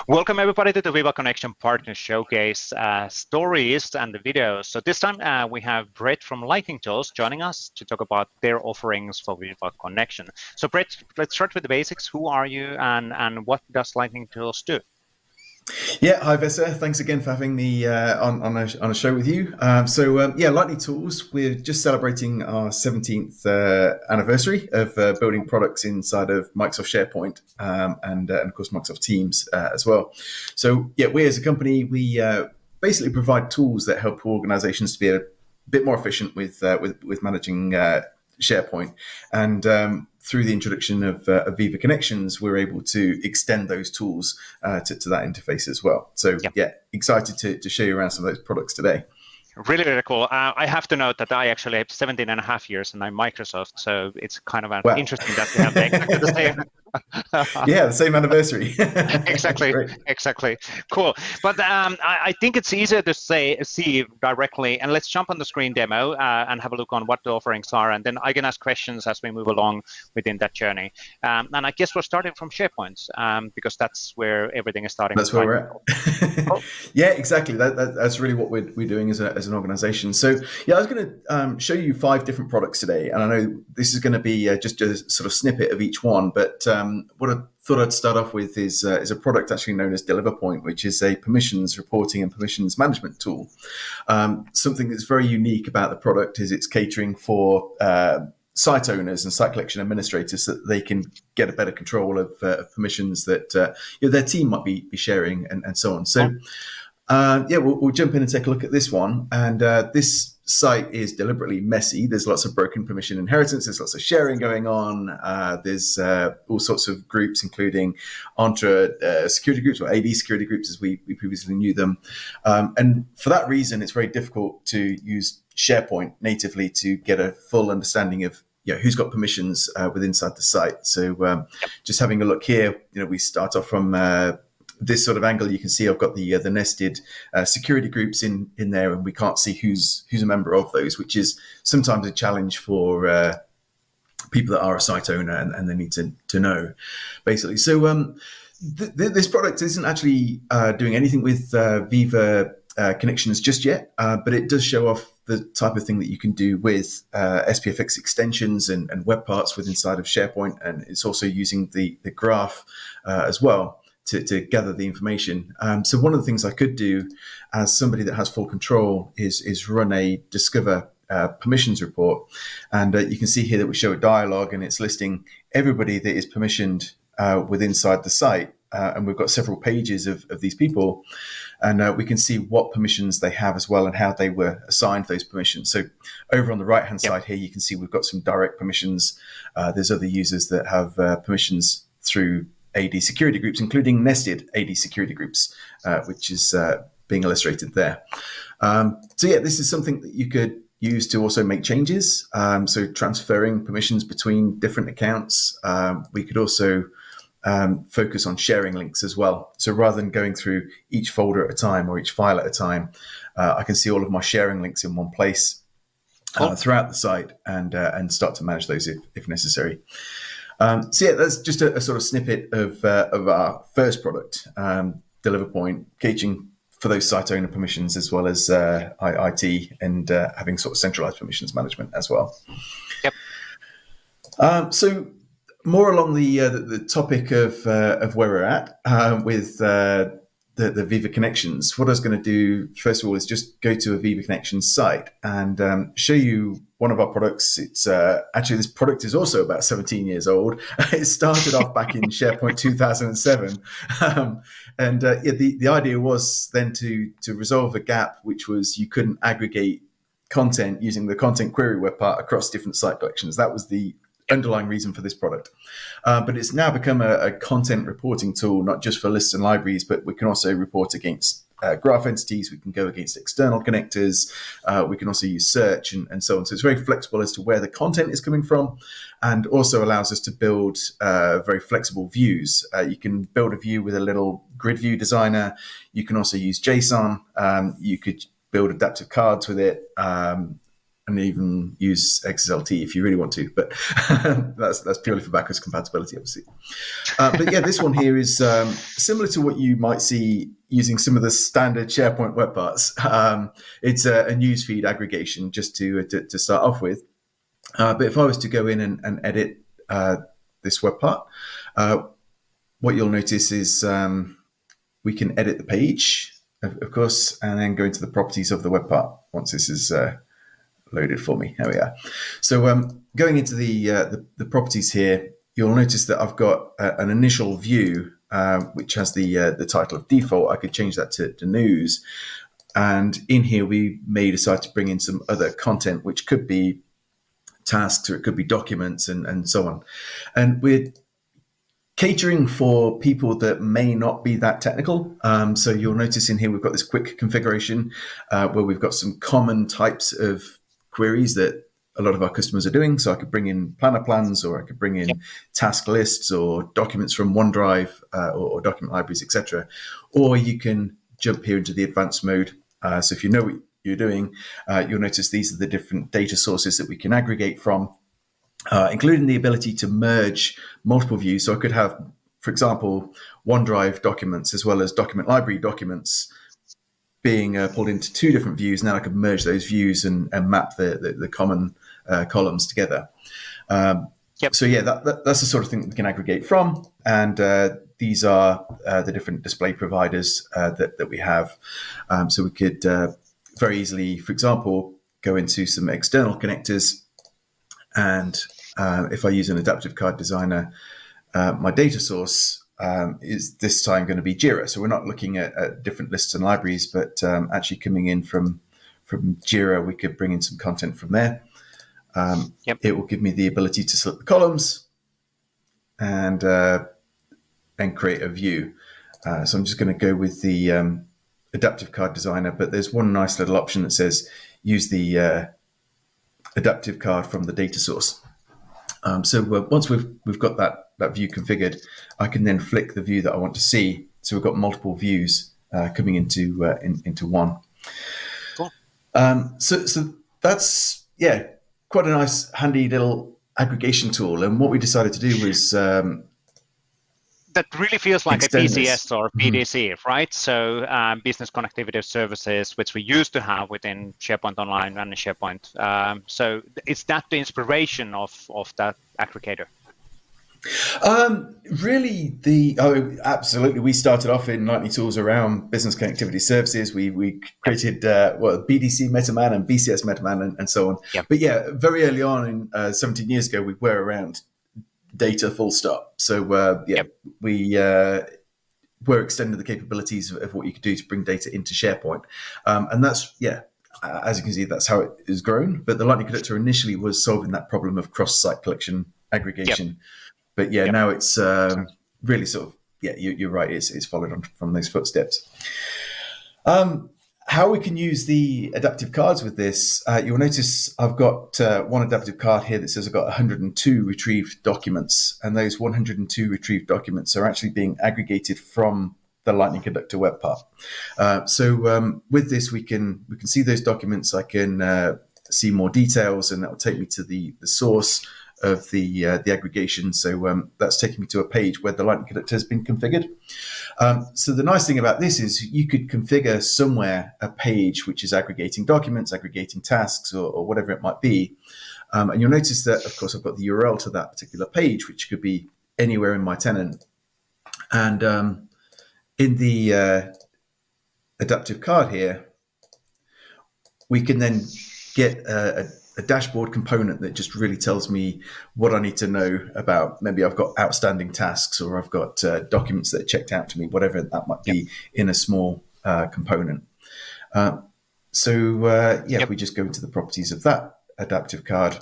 Welcome everybody to the Viva Connection Partner Showcase stories and the videos. So this time we have Brett from Lightning Tools joining us to talk about their offerings for Viva Connection. So Brett, let's start with the basics. Who are you and what does Lightning Tools do? Yeah, hi Vesa. Thanks again for having me on a show with you. Lightning Tools. We're just celebrating our 17th anniversary of building products inside of Microsoft SharePoint and of course Microsoft Teams as well. So yeah, we as a company we basically provide tools that help organizations to be a bit more efficient with managing SharePoint, and through the introduction of Viva Connections, we're able to extend those tools to that interface as well. So yeah, excited to show you around some of those products today. Really, really cool. I have to note that I actually have 17 and a half years and I'm Microsoft, so it's kind of interesting that we have exactly the same. Yeah, the same anniversary. Exactly. Cool. But I think it's easier to see directly, and let's jump on the screen demo and have a look on what the offerings are, and then I can ask questions as we move along within that journey. And I guess we're starting from SharePoint because that's where everything is starting. That's where we're at. Cool. Yeah, exactly. That's really what we're doing as an organization. So yeah, I was going to show you 5 different products today, and I know this is going to be just a sort of snippet of each one, but what I thought I'd start off with is a product actually known as DeliverPoint, which is a permissions reporting and permissions management tool. Something that's very unique about the product is it's catering for site owners and site collection administrators so that they can get a better control of permissions that their team might be sharing and so on. So we'll jump in and take a look at this one. And this site is deliberately messy. There's lots of broken permission inheritance. There's lots of sharing going on. There's all sorts of groups, including Entra security groups or AD security groups, as we previously knew them. And for that reason, it's very difficult to use SharePoint natively to get a full understanding of who's got permissions within inside the site. So just having a look here, we start off from this sort of angle. You can see I've got the nested security groups in there, and we can't see who's a member of those, which is sometimes a challenge for people that are a site owner and they need to know, basically. So this product isn't actually doing anything with Viva Connections just yet, but it does show off the type of thing that you can do with SPFX extensions and web parts within inside of SharePoint, and it's also using the graph as well to gather the information. So one of the things I could do as somebody that has full control is run a discover permissions report. And you can see here that we show a dialogue, and it's listing everybody that is permissioned within inside the site. And we've got several pages of these people, and we can see what permissions they have as well and how they were assigned those permissions. So over on the right-hand side here, you can see we've got some direct permissions. There's other users that have permissions through AD security groups, including nested AD security groups, which is being illustrated there. This is something that you could use to also make changes. So transferring permissions between different accounts. We could also focus on sharing links as well. So rather than going through each folder at a time or each file at a time, I can see all of my sharing links in one place throughout the site and start to manage those if necessary. That's just a sort of snippet of our first product, DeliverPoint, catering for those site owner permissions as well as IT and having sort of centralized permissions management as well. Yep. So more along the topic of where we're at with the Viva Connections. What I was going to do first of all is just go to a Viva Connections site and show you one of our products. It's actually, this product is also about 17 years old. It started off back in SharePoint 2007, the idea was then to resolve a gap, which was you couldn't aggregate content using the content query web part across different site collections. That was the underlying reason for this product. But it's now become a content reporting tool, not just for lists and libraries, but we can also report against graph entities. We can go against external connectors. We can also use search and so on. So it's very flexible as to where the content is coming from, and also allows us to build very flexible views. You can build a view with a little grid view designer. You can also use JSON. You could build adaptive cards with it. and even use XSLT if you really want to, but that's purely for backwards compatibility, obviously. But yeah, this one here is similar to what you might see using some of the standard SharePoint web parts. It's a newsfeed aggregation just to start off with. But if I was to go in and edit this web part, what you'll notice is we can edit the page, of course, and then go into the properties of the web part once this is loaded for me. There we are. So going into the properties here, you'll notice that I've got an initial view which has the title of default. I could change that to news. And in here, we may decide to bring in some other content, which could be tasks or it could be documents and so on. And we're catering for people that may not be that technical. So you'll notice in here, we've got this quick configuration where we've got some common types of queries that a lot of our customers are doing. So I could bring in planner plans, or I could bring in task lists or documents from OneDrive or document libraries, etc. Or you can jump here into the advanced mode. So if you know what you're doing, you'll notice these are the different data sources that we can aggregate from, including the ability to merge multiple views. So I could have, for example, OneDrive documents as well as document library documents being pulled into two different views. Now I could merge those views and map the common columns together. So yeah, that's the sort of thing that we can aggregate from. And these are the different display providers that we have. So we could very easily, for example, go into some external connectors. And if I use an adaptive card designer, my data source is this time going to be Jira. So we're not looking at different lists and libraries, but actually coming in from Jira, we could bring in some content from there. It will give me the ability to select the columns and create a view. So I'm just going to go with the adaptive card designer, but there's one nice little option that says use the adaptive card from the data source. So once we've got that view configured, I can then flick the view that I want to see. So we've got multiple views coming into one. Cool. So that's quite a nice, handy little aggregation tool. And what we decided to do was that really feels like a PCS or PDC, Mm-hmm. right? So business connectivity services, which we used to have within SharePoint Online and SharePoint. So is that the inspiration of that aggregator? Really, absolutely. We started off in Lightning Tools around business connectivity services. We created BDC MetaMan and BCS MetaMan and so on. Yep. But yeah, very early on, 17 years ago, we were around data full stop. So we were extending the capabilities of what you could do to bring data into SharePoint. And that's, as you can see, that's how it has grown. But the Lightning Connector initially was solving that problem of cross-site collection aggregation. Yep. But now it's really sort of, you're right, it's followed on from those footsteps. How we can use the adaptive cards with this, you'll notice I've got one adaptive card here that says I've got 102 retrieved documents, and those 102 retrieved documents are actually being aggregated from the Lightning Conductor web part. So with this, we can see those documents. I can see more details, and that will take me to the source of the aggregation. So that's taking me to a page where the Lightning Conductor has been configured. So the nice thing about this is you could configure somewhere a page which is aggregating documents, aggregating tasks, or whatever it might be. And you'll notice that, of course, I've got the URL to that particular page, which could be anywhere in my tenant. And in the adaptive card here, we can then get a dashboard component that just really tells me what I need to know about. Maybe I've got outstanding tasks, or I've got documents that are checked out to me, whatever that might be in a small component. If we just go into the properties of that adaptive card,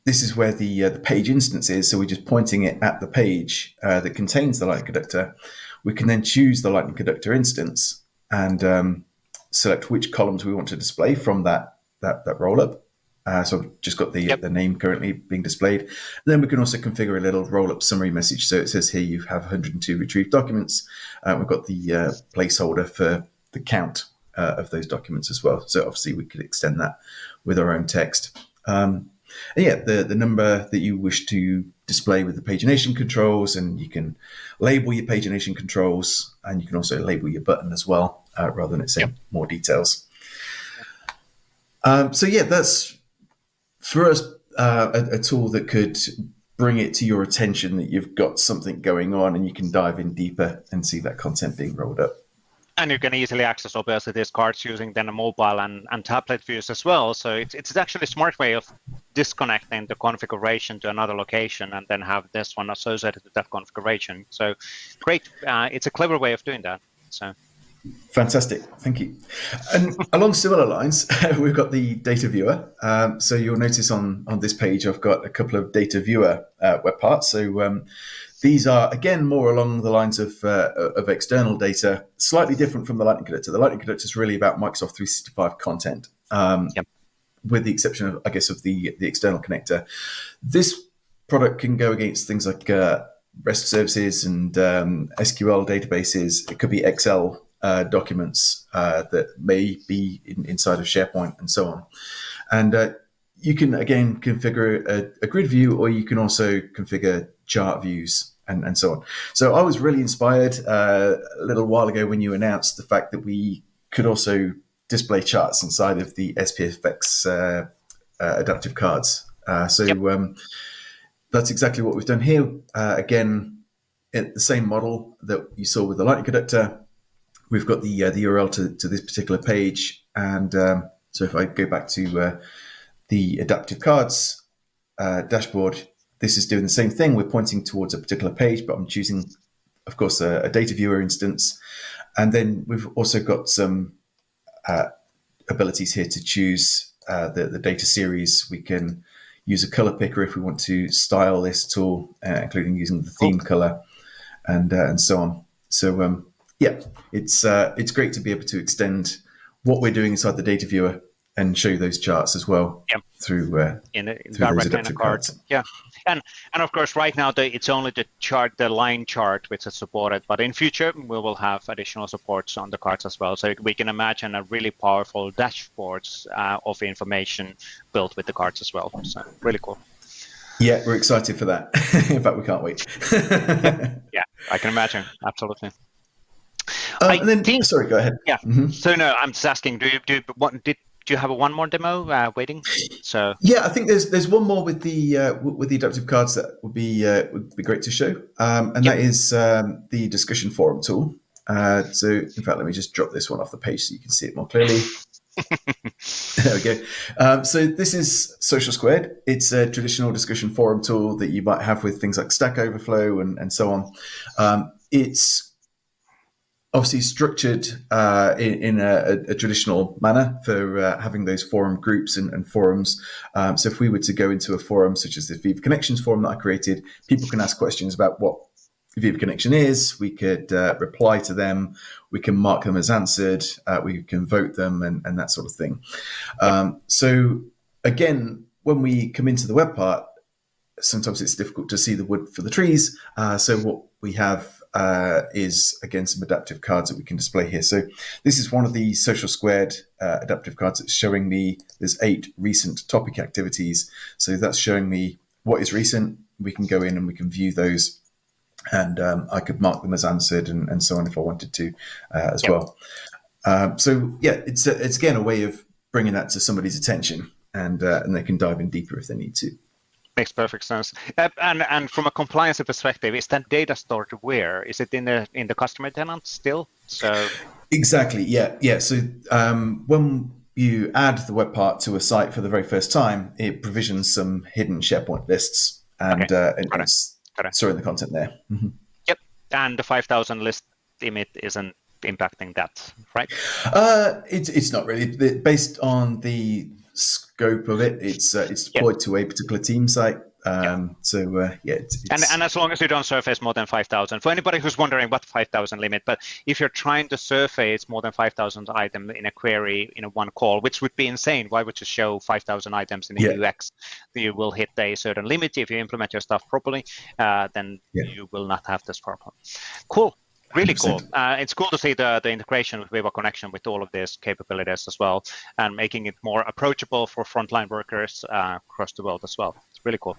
this is where the page instance is. So we're just pointing it at the page that contains the Lightning Conductor. We can then choose the Lightning Conductor instance and select which columns we want to display from that roll-up. So I've just got the name currently being displayed. And then we can also configure a little roll-up summary message. So it says here you have 102 retrieved documents. We've got the placeholder for the count of those documents as well. So obviously we could extend that with our own text. And yeah, the number that you wish to display with the pagination controls, and you can label your pagination controls, and you can also label your button as well, rather than it saying more details. So yeah, that's for us a tool that could bring it to your attention that you've got something going on, and you can dive in deeper and see that content being rolled up. And you can easily access obviously these cards using then a mobile and tablet views as well. So it's actually a smart way of disconnecting the configuration to another location and then have this one associated with that configuration. So great. It's a clever way of doing that. So fantastic. Thank you. And along similar lines, we've got the data viewer. So you'll notice on this page, I've got a couple of data viewer web parts. So these are, again, more along the lines of external data, slightly different from the Lightning Connector. The Lightning Connector is really about Microsoft 365 content, with the exception of, I guess, of the external connector. This product can go against things like REST services and SQL databases. It could be Excel documents that may be inside of SharePoint and so on. And you can, again, configure a grid view, or you can also configure chart views and so on. So I was really inspired a little while ago when you announced the fact that we could also display charts inside of the SPFX adaptive cards. That's exactly what we've done here. Again, the same model that you saw with the Lightning Connector. We've got the URL to this particular page. And so if I go back to the adaptive cards dashboard, this is doing the same thing. We're pointing towards a particular page, but I'm choosing, of course, a data viewer instance. And then we've also got some abilities here to choose the data series. We can use a color picker if we want to style this tool, including using the theme color and so on. So yeah, it's great to be able to extend what we're doing inside the data viewer and show those charts as well through those adaptive cards. Yeah, and of course, right now it's only the line chart which is supported, but in future we will have additional supports on the cards as well. So we can imagine a really powerful dashboards of information built with the cards as well. So really cool. Yeah, we're excited for that. In fact, we can't wait. Yeah, I can imagine. Absolutely. Sorry, go ahead. Yeah. Mm-hmm. So no, I'm just asking. Do you have one more demo waiting? So yeah, I think there's one more with the adaptive cards that would be great to show, and that is the discussion forum tool. So in fact, let me just drop this one off the page so you can see it more clearly. There we go. So this is Social Squared. It's a traditional discussion forum tool that you might have with things like Stack Overflow and so on. It's obviously structured in a traditional manner for having those forum groups and forums. So if we were to go into a forum such as the Viva Connections forum that I created, people can ask questions about what Viva Connection is. We could reply to them. We can mark them as answered. We can vote them and that sort of thing. So again, when we come into the web part, sometimes it's difficult to see the wood for the trees. So what we have is, again, some adaptive cards that we can display here. So this is one of the Social Squared adaptive cards that's showing me there's 8 recent topic activities. So that's showing me what is recent. We can go in and we can view those, and I could mark them as answered and so on if I wanted to as well. So yeah, it's again a way of bringing that to somebody's attention, and they can dive in deeper if they need to. Makes perfect sense. And from a compliance perspective, is that data stored where? Is it in the customer tenant still? So exactly, yeah. So when you add the web part to a site for the very first time, it provisions some hidden SharePoint lists, and it's storing the content there. Mm-hmm. Yep, and the 5,000 list limit isn't impacting that, right? It's not really based on the scope of it. It's deployed to a particular team site. So it's and as long as you don't surface more than 5,000. For anybody who's wondering what 5,000 limit, but if you're trying to surface more than 5,000 items in a query in a one call, which would be insane. Why would you show 5,000 items in the UX? You will hit a certain limit if you implement your stuff properly. Then you will not have this problem. Cool. Really cool. It's cool to see the integration with Viva Connection with all of these capabilities as well, and making it more approachable for frontline workers across the world as well. It's really cool.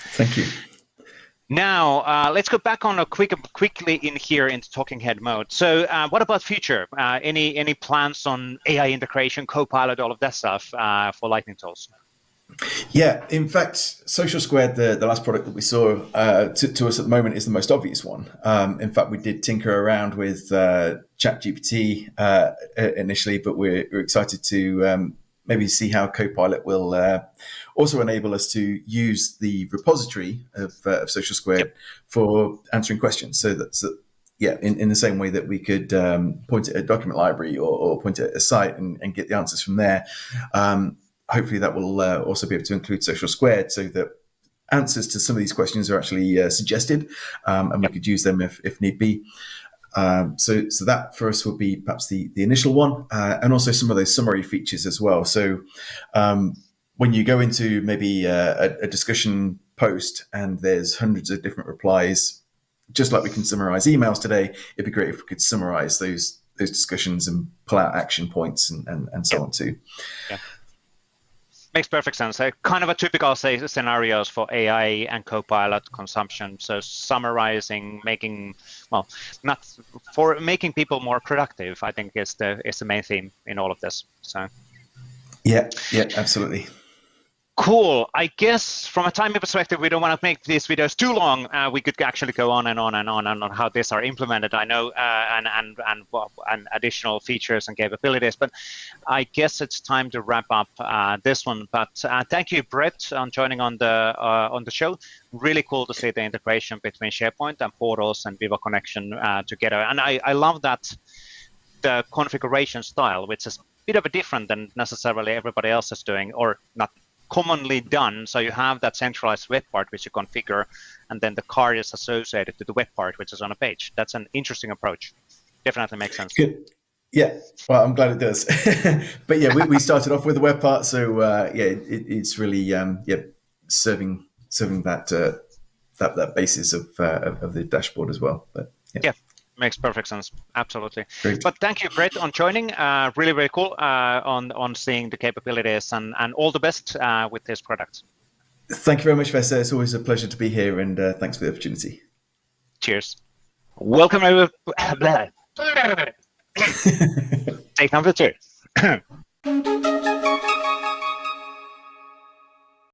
Thank you. Now, let's go back on quickly in here into talking head mode. So what about future? Any plans on AI integration, Copilot, all of that stuff for Lightning tools? Yeah, in fact, Social Squared, the last product that we saw to us at the moment is the most obvious one. In fact, we did tinker around with ChatGPT initially, but we're excited to maybe see how Copilot will also enable us to use the repository of Social Squared for answering questions. So that's in the same way that we could point at a document library or point at a site and get the answers from there. Hopefully that will also be able to include Social Squared so that answers to some of these questions are actually suggested, and we could use them if need be. So that for us would be perhaps the initial one, and also some of those summary features as well. So when you go into maybe a discussion post and there's hundreds of different replies, just like we can summarize emails today, it'd be great if we could summarize those discussions and pull out action points and so on too. Yeah. Makes perfect sense. Kind of a typical scenarios for AI and Copilot consumption. So summarizing, making people more productive, I think is the main theme in all of this. So yeah, absolutely. Cool. I guess from a timing perspective, we don't want to make these videos too long. We could actually go on and on how these are implemented. I know, and additional features and capabilities. But I guess it's time to wrap up this one. But thank you, Brett, on joining on the show. Really cool to see the integration between SharePoint and Portals and Viva Connection together. And I love that the configuration style, which is a bit of a different than necessarily everybody else is doing, or not commonly done. So you have that centralized web part which you configure, and then the card is associated to the web part which is on a page. That's an interesting approach. Definitely makes sense. Good. Yeah, well, I'm glad it does. But yeah, we started off with the web part, so it's really serving that basis of the dashboard as well. But yeah. Makes perfect sense. Absolutely. Great. But thank you, Brett, on joining. Really, really cool on seeing the capabilities, and all the best with this product. Thank you very much, Vesa. It's always a pleasure to be here, and thanks for the opportunity. Cheers. Welcome over. Take number 2.